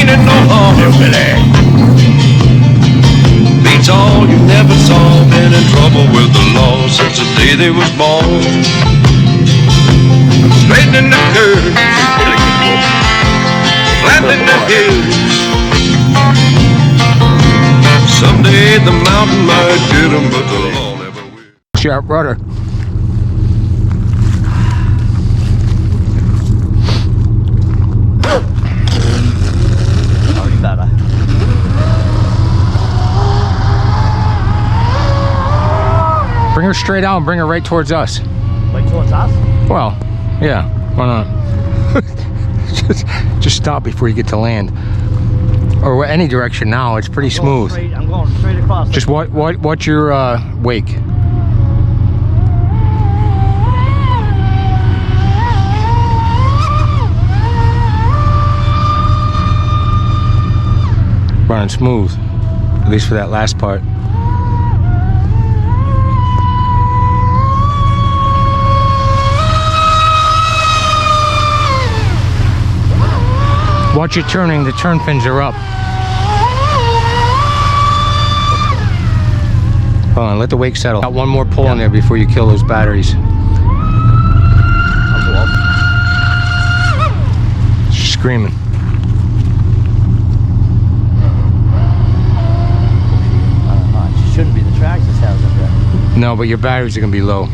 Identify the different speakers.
Speaker 1: meaning no harm, hillbilly. Beats all you never saw. Been in trouble with the law since the day they was born. Straightening the curves, flattening the hills. Someday the mountain might get 'em, but the law never will.
Speaker 2: Sharp rudder.
Speaker 3: Already better.
Speaker 2: Bring her straight out and bring her right towards us.
Speaker 3: Right towards us?
Speaker 2: Well, yeah, why not? just stop before you get to land. Or any direction now, it's pretty smooth.
Speaker 3: I'm going straight across.
Speaker 2: Just watch your wake. Running smooth, at least for that last part. Watch it turning, the turn pins are up. Hold on, let the wake settle. Got one more pull in there before you kill those batteries. She's screaming.
Speaker 3: It shouldn't be the tracks this has up there.
Speaker 2: No, but your batteries are gonna be low.